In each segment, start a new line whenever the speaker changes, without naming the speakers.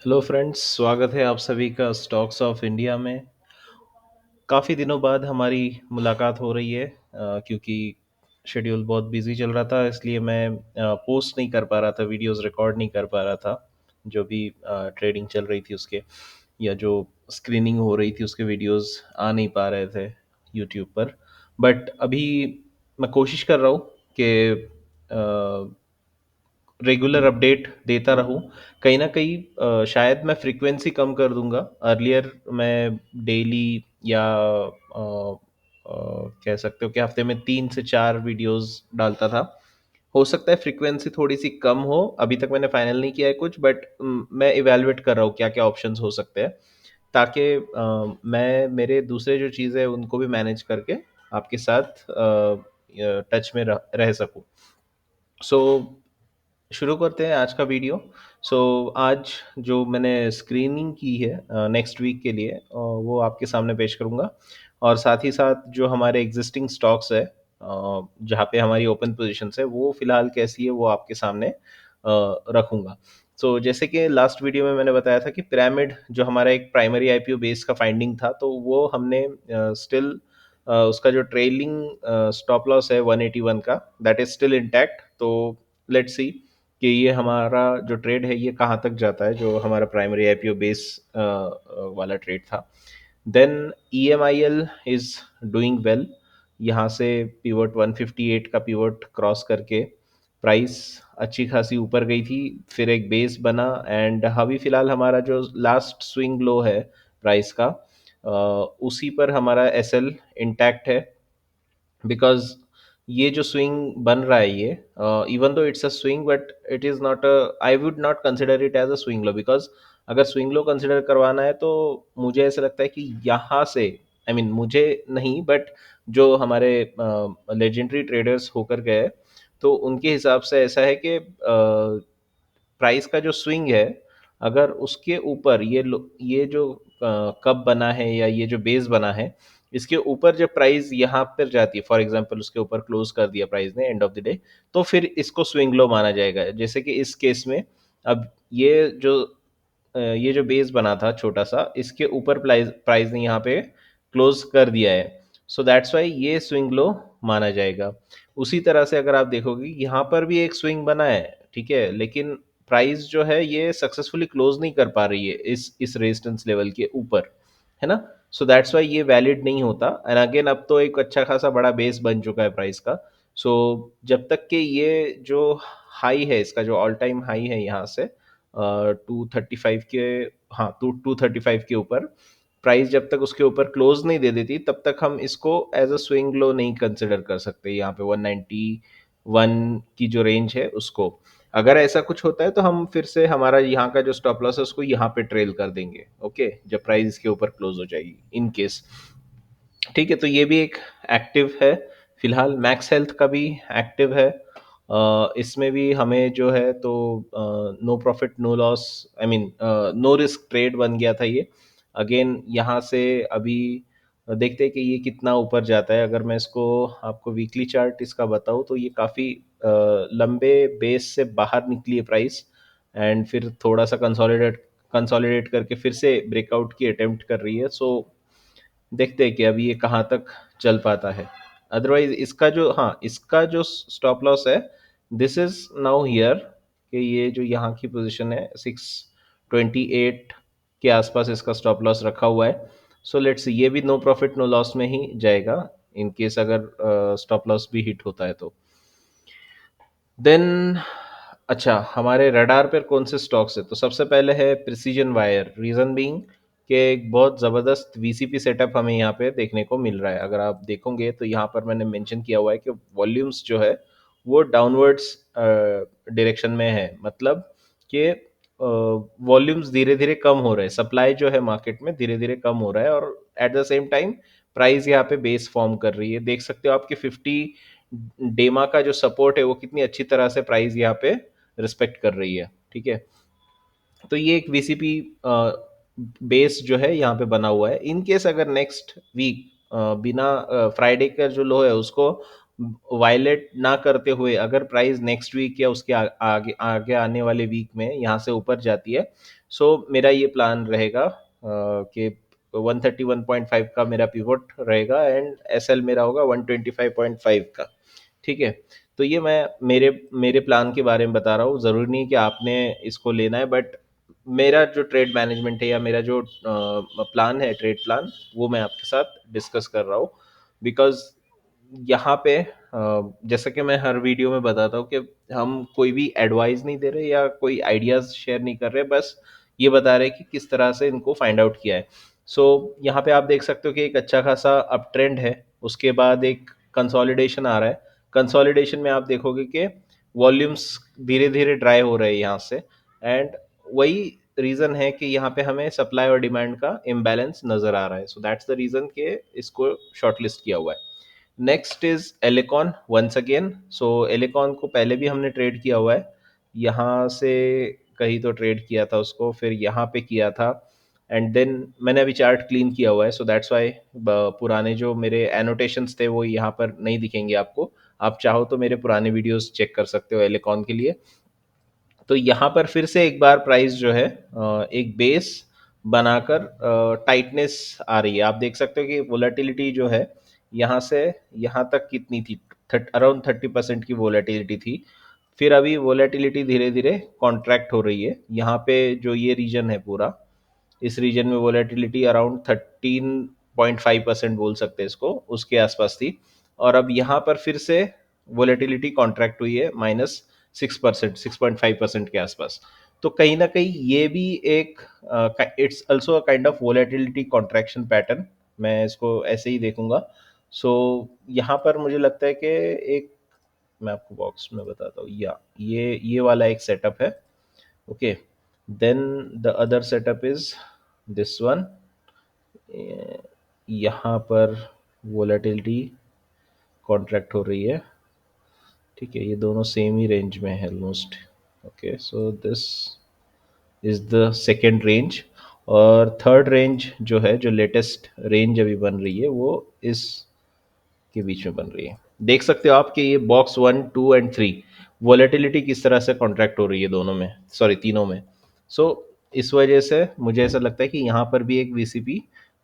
Hello friends, स्वागत है आप सभी का स्टॉक्स ऑफ इंडिया में। काफ़ी दिनों बाद हमारी मुलाकात हो रही है क्योंकि शेड्यूल बहुत बिजी चल रहा था, इसलिए मैं पोस्ट नहीं कर पा रहा था, वीडियोस रिकॉर्ड नहीं कर पा रहा था। जो भी ट्रेडिंग चल रही थी उसके या जो स्क्रीनिंग हो रही थी उसके वीडियोस आ नहीं पा रहे थे यूट्यूब पर। बट अभी मैं कोशिश कर रहा हूँ कि रेगुलर अपडेट देता रहूं। कहीं ना कहीं शायद मैं फ्रीक्वेंसी कम कर दूंगा। अर्लियर मैं डेली या कह सकते हो कि हफ्ते में 3 से 4 वीडियोस डालता था। हो सकता है फ्रीक्वेंसी थोड़ी सी कम हो, अभी तक मैंने फाइनल नहीं किया है कुछ, बट मैं इवेलुएट कर रहा हूँ क्या क्या ऑप्शंस हो सकते हैं, ताकि मैं मेरे दूसरे जो चीज़ें हैं उनको भी मैनेज करके आपके साथ टच में रह सकूँ। सो शुरू करते हैं आज का वीडियो। सो आज जो मैंने स्क्रीनिंग की है नेक्स्ट वीक के लिए, वो आपके सामने पेश करूंगा। और साथ ही साथ जो हमारे एग्जिस्टिंग स्टॉक्स है, जहाँ पे हमारी ओपन पोजीशंस है, वो फिलहाल कैसी है वो आपके सामने रखूंगा। सो जैसे कि लास्ट वीडियो में मैंने बताया था कि पिरामिड जो हमारा एक प्राइमरी आईपीओ बेस का फाइंडिंग था, तो वो हमने स्टिल उसका जो ट्रेलिंग स्टॉप लॉस है 181 का, दैट इज स्टिल इंटैक्ट। तो लेट्स सी कि ये हमारा जो ट्रेड है ये कहाँ तक जाता है, जो हमारा प्राइमरी आईपीओ बेस वाला ट्रेड था। Then EMIL is doing well. यहाँ से पिवट 158 का पिवट क्रॉस करके प्राइस अच्छी खासी ऊपर गई थी, फिर एक बेस बना एंड अभी फिलहाल हमारा जो लास्ट स्विंग लो है प्राइस का, उसी पर हमारा SL इंटैक्ट है। बिकॉज ये जो स्विंग बन रहा है ये, even though it's a swing, but it is not a, I would not consider it as a swing low. Because अगर स्विंग लो कंसिडर करवाना है तो मुझे ऐसा लगता है कि यहाँ से, आई मीन मुझे नहीं, बट जो हमारे लेजेंडरी ट्रेडर्स होकर गए, तो उनके हिसाब से ऐसा है कि प्राइस का जो स्विंग है, अगर उसके ऊपर ये जो कब बना है या ये जो बेस बना है, इसके ऊपर जब प्राइस यहाँ पर जाती है, फॉर एग्जांपल उसके ऊपर क्लोज कर दिया प्राइस ने एंड ऑफ द डे, तो फिर इसको स्विंग लो माना जाएगा। जैसे कि इस केस में अब ये जो बेस बना था छोटा सा, इसके ऊपर प्राइस प्राइस ने यहाँ पे क्लोज कर दिया है, सो दैट्स वाई ये स्विंग लो माना जाएगा। उसी तरह से अगर आप देखोगे यहाँ पर भी एक स्विंग बना है, ठीक है, लेकिन प्राइस जो है ये सक्सेसफुली क्लोज नहीं कर पा रही है इस रेजिस्टेंस लेवल के ऊपर, है ना। सो दैट्स वाई ये वैलिड नहीं होता। एंड अगेन अब तो एक अच्छा खासा बड़ा बेस बन चुका है प्राइस का। सो जब तक कि ये जो हाई है, इसका जो ऑल टाइम हाई है यहाँ से 235 के, हाँ 235 के ऊपर प्राइस जब तक उसके ऊपर क्लोज नहीं दे देती, तब तक हम इसको एज अ स्विंग लो नहीं कंसिडर कर सकते। यहाँ पे 191 की जो रेंज है उसको, अगर ऐसा कुछ होता है तो हम फिर से हमारा यहाँ का जो स्टॉप लॉस है उसको यहाँ पे ट्रेल कर देंगे, ओके, जब प्राइस इसके ऊपर क्लोज हो जाएगी इन केस। ठीक है, तो ये भी एक एक्टिव है। फिलहाल मैक्स हेल्थ का भी एक्टिव है। इसमें भी हमें जो है तो no profit no loss, I mean no risk trade बन गया था ये। अगेन यहाँ से अभी देखते हैं कि ये कितना ऊपर जाता है। अगर मैं इसको आपको वीकली चार्ट इसका बताऊँ तो ये काफ़ी लंबे बेस से बाहर निकली है प्राइस, एंड फिर थोड़ा सा कंसोलिडेट करके फिर से ब्रेकआउट की अटेम्प्ट कर रही है। सो देखते हैं कि अभी ये कहाँ तक चल पाता है। अदरवाइज इसका जो, हाँ इसका जो स्टॉप लॉस है, दिस इज नाउ हियर, कि ये जो यहाँ की पोजीशन है 628 के आसपास इसका स्टॉप लॉस रखा हुआ है। सो लेट्स ये भी नो प्रॉफिट नो लॉस में ही जाएगा इन केस अगर स्टॉप लॉस भी हिट होता है तो। देन अच्छा, हमारे रडार पर कौन से स्टॉक्स है, तो सबसे पहले है प्रिसीजन वायर। रीजन बीइंग कि एक बहुत ज़बरदस्त VCP सेटअप हमें यहाँ पे देखने को मिल रहा है। अगर आप देखोगे तो यहाँ पर मैंने मेंशन किया हुआ है कि वॉल्यूम्स जो है वो डाउनवर्ड्स डायरेक्शन में है, मतलब कि वॉल्यूम्स धीरे धीरे कम हो रहे हैं, सप्लाई जो है मार्केट में धीरे धीरे कम हो रहा है, और at the same time price यहाँ पे बेस फॉर्म कर रही है। देख सकते हो आपके 50 डेमा का जो सपोर्ट है वो कितनी अच्छी तरह से प्राइस यहाँ पे रिस्पेक्ट कर रही है, ठीक है। तो ये एक VCP बेस जो है यहाँ पे बना हुआ है। इन केस अगर नेक्स्ट वीक बिना फ्राइडे का जो लो है उसको वायलेट ना करते हुए अगर प्राइस नेक्स्ट वीक या उसके आगे आगे आने वाले वीक में यहाँ से ऊपर जाती है, सो मेरा ये प्लान रहेगा कि 131.5 का मेरा पिवोट रहेगा एंड एसएल मेरा होगा 125.5 का। ठीक है, तो ये मैं मेरे मेरे प्लान के बारे में बता रहा हूँ, ज़रूरी नहीं कि आपने इसको लेना है, बट मेरा जो ट्रेड मैनेजमेंट है या मेरा जो प्लान है, ट्रेड प्लान, वो मैं आपके साथ डिस्कस कर रहा हूँ। बिकॉज यहाँ पे जैसा कि मैं हर वीडियो में बताता हूँ कि हम कोई भी एडवाइस नहीं दे रहे या कोई आइडियाज शेयर नहीं कर रहे, बस ये बता रहे कि किस तरह से इनको फाइंड आउट किया है। सो यहाँ पे आप देख सकते हो कि एक अच्छा खासा अप ट्रेंड है, उसके बाद एक कंसोलिडेशन आ रहा है। कंसोलिडेशन में आप देखोगे कि वॉल्यूम्स धीरे धीरे ड्राई हो रहे हैं यहाँ से, एंड वही रीजन है कि यहाँ पे हमें सप्लाई और डिमांड का इम्बैलेंस नजर आ रहा है। सो दैट्स द रीजन कि इसको शॉर्टलिस्ट किया हुआ है। Next is Alicon once again. So Alicon को पहले भी हमने ट्रेड किया हुआ है, यहाँ से कहीं तो ट्रेड किया था उसको, फिर यहाँ पे किया था, एंड देन मैंने अभी चार्ट क्लीन किया हुआ है, सो दैट्स वाई पुराने जो मेरे एनोटेशंस थे वो यहाँ पर नहीं दिखेंगे आपको। आप चाहो तो मेरे पुराने वीडियोस चेक कर सकते हो एलिकॉन के लिए। तो यहाँ पर फिर से एक बार प्राइस जो है एक बेस बनाकर टाइटनेस आ रही है। आप देख सकते हो कि वोलेटिलिटी जो है यहाँ से यहाँ तक कितनी थी, अराउंड 30% की वोलेटिलिटी थी। फिर अभी वोलेटिलिटी धीरे धीरे कॉन्ट्रैक्ट हो रही है। यहाँ पे जो ये रीजन है पूरा, इस रीजन में वोलेटिलिटी अराउंड 13.5% बोल सकते हैं इसको, उसके आसपास थी। और अब यहाँ पर फिर से वोलेटिलिटी कॉन्ट्रैक्ट हुई है -6%, 6.5% के आसपास। तो कहीं ना कहीं ये भी एक it's also a kind of volatility contraction pattern, मैं इसको ऐसे ही देखूंगा। सो यहाँ पर मुझे लगता है कि एक, मैं आपको बॉक्स में बताता हूँ, या ये वाला एक सेटअप है। Okay, then the other setup is this one. यहाँ पर वोलेटिलिटी कॉन्ट्रैक्ट हो रही है। ठीक है, ये दोनों सेम ही रेंज में है almost. Okay, so this is the second range, और थर्ड रेंज जो है, जो लेटेस्ट रेंज अभी बन रही है, वो इस के बीच में बन रही है। देख सकते हो आप कि ये बॉक्स 1, 2 एंड 3 वोलेटिलिटी किस तरह से कॉन्ट्रैक्ट हो रही है दोनों में, सॉरी तीनों में। सो इस वजह से मुझे ऐसा लगता है कि यहाँ पर भी एक वीसीपी,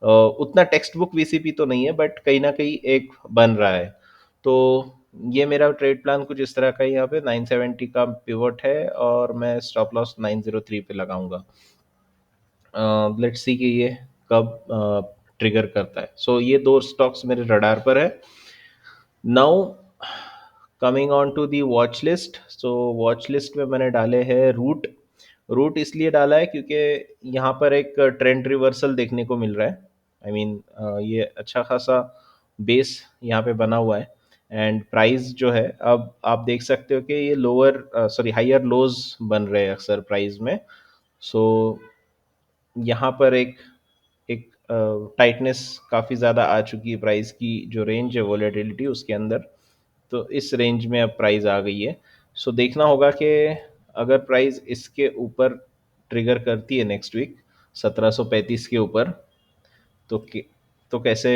उतना टेक्स्ट बुक वीसीपी तो नहीं है, बट कहीं ना कहीं एक बन रहा है। तो ये मेरा ट्रेड प्लान कुछ इस तरह का है। यहाँ पे 970 का पिवट है और मैं स्टॉप लॉस 903 पे लगाऊंगा। लेट्स सी कि ये कब ट्रिगर करता है। सो ये दो स्टॉक्स मेरे रडार पर है। Now coming on to the watch list. So watch list में मैंने डाले हैं रूट। रूट इसलिए डाला है क्योंकि यहाँ पर एक ट्रेंड रिवर्सल देखने को मिल रहा है। आई मीन ये अच्छा खासा बेस यहाँ पे बना हुआ है, एंड प्राइस जो है, अब आप देख सकते हो कि ये लोअर सॉरी हायर लोज बन रहे हैं अक्सर प्राइस में। सो यहाँ पर एक एक टाइटनेस काफ़ी ज़्यादा आ चुकी है प्राइस की, जो रेंज है वोलेटिलिटी उसके अंदर। तो इस रेंज में अब प्राइस आ गई है। सो देखना होगा कि अगर प्राइस इसके ऊपर ट्रिगर करती है नेक्स्ट वीक 1735 के ऊपर, तो तो कैसे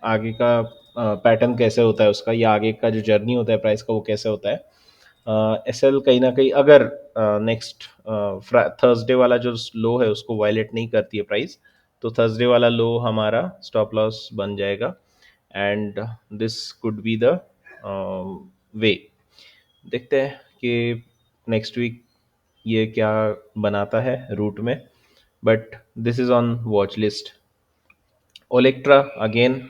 आगे का पैटर्न कैसे होता है उसका, या आगे का जो जर्नी होता है प्राइस का वो कैसे होता है। एसएल कहीं ना कहीं अगर नेक्स्ट थर्सडे वाला जो लो है उसको वायलेट नहीं करती है प्राइस, तो थर्सडे वाला लो हमारा स्टॉप लॉस बन जाएगा, and this could be the way. देखते हैं कि नेक्स्ट वीक ये क्या बनाता है रूट में, but this is on watch list. Olectra again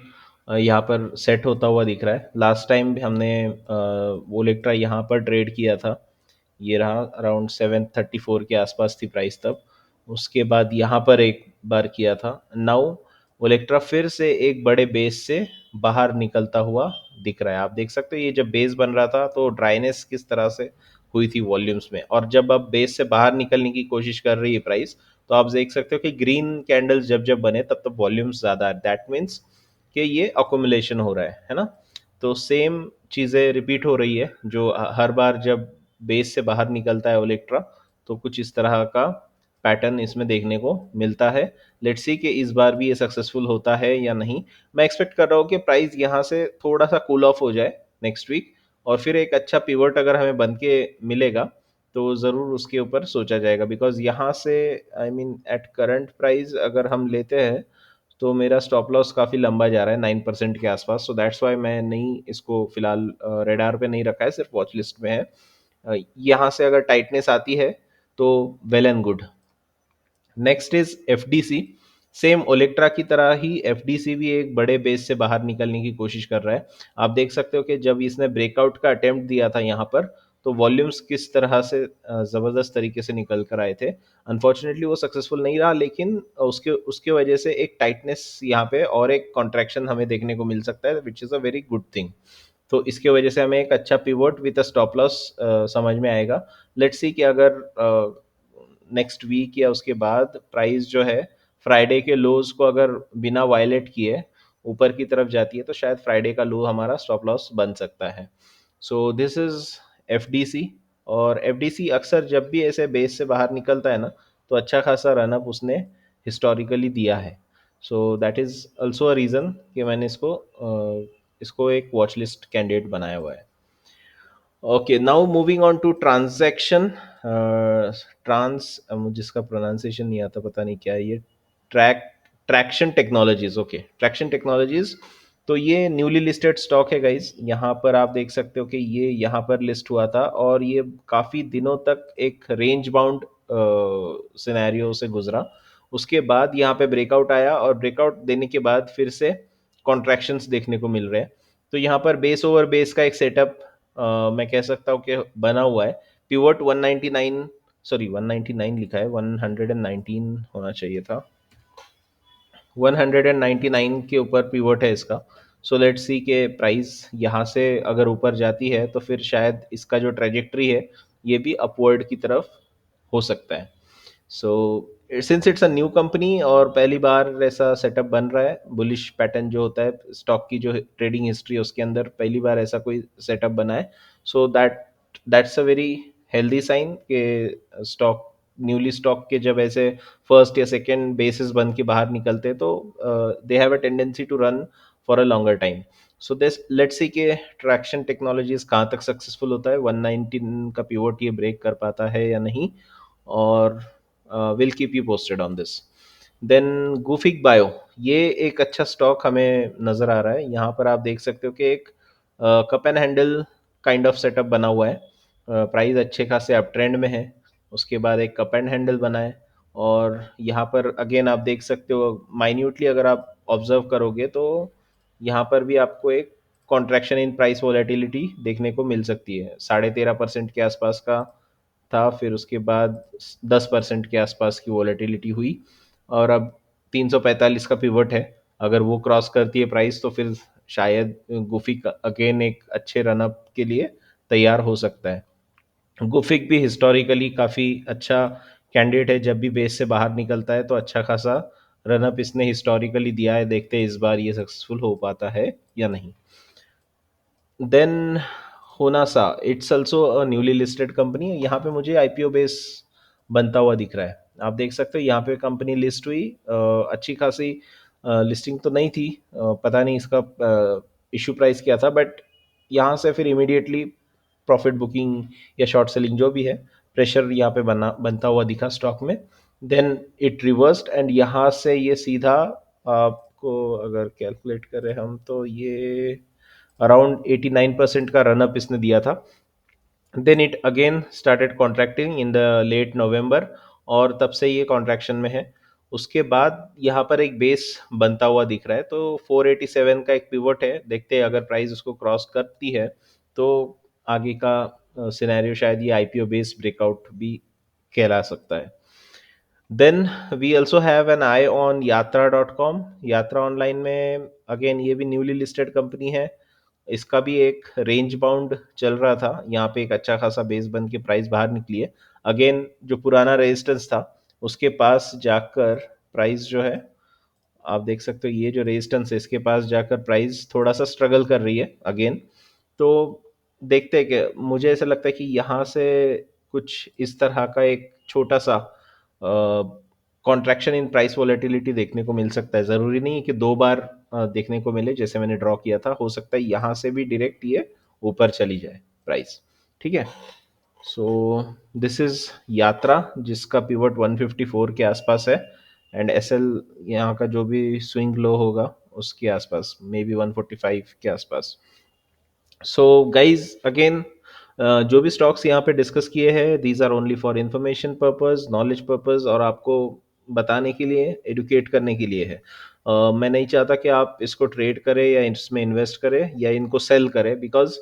यहाँ पर सेट होता हुआ दिख रहा है। लास्ट टाइम भी हमने ओलेक्ट्रा यहाँ पर ट्रेड किया था, ये रहा अराउंड 734 के आसपास थी प्राइस तब। उसके बाद यहाँ पर एक बार किया था। नाउ ओलेक्ट्रा फिर से एक बड़े बेस से बाहर निकलता हुआ दिख रहा है। आप देख सकते हो ये जब बेस बन रहा था तो ड्राइनेस किस तरह से हुई थी वॉल्यूम्स में, और जब अब बेस से बाहर निकलने की कोशिश कर रही है प्राइस, तो आप देख सकते हो कि ग्रीन कैंडल्स जब जब बने तब तब वॉल्यूम्स ज़्यादा है। दैट मीन्स कि ये अकोमुलेशन हो रहा है ना। तो सेम चीज़ें रिपीट हो रही है, जो हर बार जब बेस से बाहर निकलता है ओलेक्ट्रा, तो कुछ इस तरह का पैटर्न इसमें देखने को मिलता है। लेट्स सी कि इस बार भी ये सक्सेसफुल होता है या नहीं। मैं एक्सपेक्ट कर रहा हूँ कि प्राइस यहाँ से थोड़ा सा कूल ऑफ हो जाए नेक्स्ट वीक, और फिर एक अच्छा पिवट अगर हमें बन के मिलेगा तो ज़रूर उसके ऊपर सोचा जाएगा, बिकॉज़ यहाँ से I mean at current price अगर हम लेते हैं तो मेरा स्टॉप लॉस काफ़ी लंबा जा रहा है 9% के आसपास, सो दैट्स वाई मैं नहीं इसको फिलहाल रेडार पे नहीं रखा है, सिर्फ वॉच लिस्ट में है। यहाँ से अगर टाइटनेस आती है तो well and good. Next is FDC. Same Olectra की तरह ही एफडीसी भी एक बड़े बेस से बाहर निकलने की कोशिश कर रहा है। आप देख सकते हो कि जब इसने ब्रेकआउट का अटेम्प्ट दिया था यहाँ पर, तो वॉल्यूम्स किस तरह से ज़बरदस्त तरीके से निकल कर आए थे। अनफॉर्चुनेटली वो सक्सेसफुल नहीं रहा, लेकिन उसके उसके वजह से एक टाइटनेस यहाँ पे और एक कॉन्ट्रैक्शन हमें देखने को मिल सकता है, which is a very good thing. तो इसके वजह से हमें एक अच्छा pivot with a stop loss समझ में आएगा। लेट्स सी कि अगर नेक्स्ट वीक या उसके बाद प्राइस जो है फ्राइडे के लोज को अगर बिना वायलेट किए ऊपर की तरफ जाती है, तो शायद फ्राइडे का लो हमारा स्टॉप लॉस बन सकता है। So this is FDC. और एफडीसी अक्सर जब भी ऐसे बेस से बाहर निकलता है ना, तो अच्छा खासा रनअप उसने हिस्टोरिकली दिया है। So that is also a reason कि मैंने इसको एक वॉच लिस्ट कैंडिडेट बनाया हुआ है। Okay, now moving on to transaction. मुझे इसका प्रोनाउंसिएशन नहीं आता, पता नहीं क्या है ये। Track traction technologies. Okay, traction technologies. तो ये न्यूली लिस्टेड स्टॉक है गाइज। यहाँ पर आप देख सकते हो कि ये यहाँ पर लिस्ट हुआ था और ये काफ़ी दिनों तक एक रेंज बाउंड सिनेरियो से गुजरा। उसके बाद यहाँ पे ब्रेकआउट आया और ब्रेकआउट देने के बाद फिर से कॉन्ट्रैक्शंस देखने को मिल रहे हैं। तो यहाँ पर बेस ओवर बेस का एक सेटअप मैं कह सकता हूँ कि बना हुआ है। पिवट 199, सॉरी 199 लिखा है, 119 होना चाहिए था। 199 के ऊपर पिवट है इसका। सो लेट्स सी के प्राइस यहाँ से अगर ऊपर जाती है तो फिर शायद इसका जो ट्रेजेक्ट्री है ये भी अपवर्ड की तरफ हो सकता है। So since it's a new company और पहली बार ऐसा सेटअप बन रहा है, बुलिश पैटर्न जो होता है स्टॉक की जो ट्रेडिंग हिस्ट्री है उसके अंदर पहली बार ऐसा कोई सेटअप बना है। So that's a very healthy sign कि स्टॉक, न्यूली स्टॉक के जब ऐसे फर्स्ट या सेकेंड बेसिस बन के बाहर निकलते हैं तो they have a tendency to run for a longer time. So this let's see के ट्रैक्शन टेक्नोलॉजीज कहाँ तक सक्सेसफुल होता है, 119 का पिवोट ये ब्रेक कर पाता है या नहीं, और will keep you posted on this. Then Gufic Bio, ये एक अच्छा स्टॉक हमें नज़र आ रहा है। यहाँ पर आप देख सकते हो कि एक cup and handle kind of setup बना हुआ है। प्राइस अच्छे खासे अप ट्रेंड में है, उसके बाद एक कप एंड हैंडल बना है, और यहाँ पर अगेन आप देख सकते हो माइन्यूटली अगर आप ऑब्जर्व करोगे तो यहाँ पर भी आपको एक कॉन्ट्रैक्शन इन प्राइस वोलेटिलिटी देखने को मिल सकती है। 13.5% के आसपास का था, फिर उसके बाद 10% के आसपास की वॉलेटिलिटी हुई, और अब 345 का पिवट है। अगर वो क्रॉस करती है प्राइस तो फिर शायद गुफिक अगेन एक अच्छे रनअप के लिए तैयार हो सकता है। गुफिक भी हिस्टोरिकली काफ़ी अच्छा कैंडिडेट है, जब भी बेस से बाहर निकलता है तो अच्छा खासा रनअप इसने हिस्टोरिकली दिया है। देखते हैं इस बार ये सक्सेसफुल हो पाता है या नहीं। Then Honasa, it's also a newly listed company है। यहाँ पे मुझे आईपीओ बेस बनता हुआ दिख रहा है। आप देख सकते हो यहाँ पे कंपनी लिस्ट हुई, अच्छी खासी लिस्टिंग तो नहीं थी, पता नहीं इसका इशू प्राइस क्या था, बट यहाँ से फिर इमीडिएटली प्रॉफिट बुकिंग या शॉर्ट सेलिंग जो भी है, प्रेशर यहाँ पे बनता हुआ दिखा स्टॉक में। देन इट रिवर्स्ड एंड यहाँ से ये सीधा आपको अगर कैलकुलेट करें हम तो ये अराउंड 89% का रनअप इसने दिया था। Then it again started contracting in the late November, और तब से ये कॉन्ट्रैक्शन में है। उसके बाद यहाँ पर एक बेस बनता हुआ दिख रहा है, तो 487 का एक पिवट है। देखते हैं अगर प्राइस उसको क्रॉस करती है तो आगे का सिनेरियो शायद ये आईपीओ बेस ब्रेकआउट भी कहला सकता है। Then we also have an eye on Yatra dot com. Yatra online में अगेन ये भी न्यूली लिस्टेड कंपनी है। इसका भी एक रेंज बाउंड चल रहा था, यहाँ पे एक अच्छा खासा बेस बन के प्राइस बाहर निकली है। अगेन जो पुराना रेजिस्टेंस था उसके पास जाकर प्राइस जो है, आप देख सकते हो ये जो रेजिस्टेंस है इसके पास जाकर प्राइस थोड़ा सा स्ट्रगल कर रही है अगेन। तो देखते हैं कि मुझे ऐसा लगता है कि यहाँ से कुछ इस तरह का एक छोटा सा कॉन्ट्रैक्शन इन प्राइस वॉलेटिलिटी देखने को मिल सकता है। ज़रूरी नहीं है कि दो बार देखने को मिले जैसे मैंने ड्रॉ किया था, हो सकता है यहाँ से भी डायरेक्ट ये ऊपर चली जाए प्राइस। ठीक है। सो दिस इज यात्रा जिसका पिवट 154 के आसपास है, एंड एस एल यहाँ का जो भी स्विंग लो होगा उसके आसपास, मे बी 145 के आसपास। सो गाइज अगेन, जो भी स्टॉक्स यहाँ पे डिस्कस किए हैं these are only for information purpose, knowledge purpose, और आपको बताने के लिए, एडुकेट करने के लिए है। मैं नहीं चाहता कि आप इसको ट्रेड करें या इसमें इन्वेस्ट करें या इनको सेल करें, because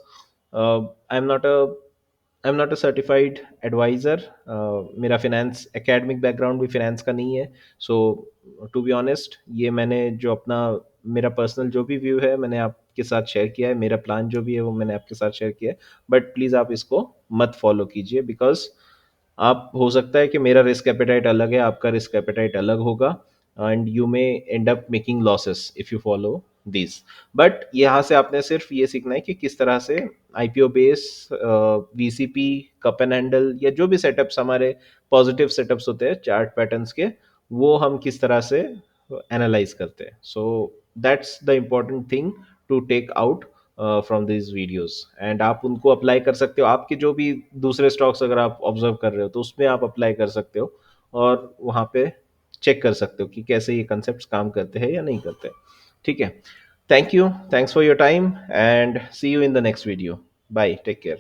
I am not a certified advisor. मेरा फिनेंस एकेडमिक बैकग्राउंड भी फिनेंस का नहीं है। सो टू बी ऑनेस्ट, ये मैंने जो अपना मेरा पर्सनल जो भी व्यू है मैंने आपके साथ शेयर किया है, मेरा प्लान जो भी है वो मैंने आपके साथ शेयर किया है। बट प्लीज़ आप इसको मत फॉलो कीजिए, बिकॉज आप, हो सकता है कि मेरा रिस्क एपेटाइट अलग है, आपका रिस्क एपेटाइट अलग होगा, and you may and up making losses if you follow this. But यहाँ से आपने सिर्फ ये सीखना है कि किस तरह से IPO base, VCP, cup and handle, या जो भी सेटअप्स हमारे पॉजिटिव सेटअप्स होते हैं चार्ट पैटर्न्स के, वो हम किस तरह से एनालाइज करते हैं। So that's the important thing to take out from this videos, and आप उनको अप्लाई कर सकते हो आपके जो भी दूसरे स्टॉक्स अगर आप ऑब्जर्व कर रहे हो तो उसमें आप अप्लाई कर सकते हो, और वहाँ पे चेक कर सकते हो कि कैसे ये कंसेप्ट काम करते हैं या नहीं करते। ठीक है। Thank you, thanks for your time, and see you in the next video. Bye, take care.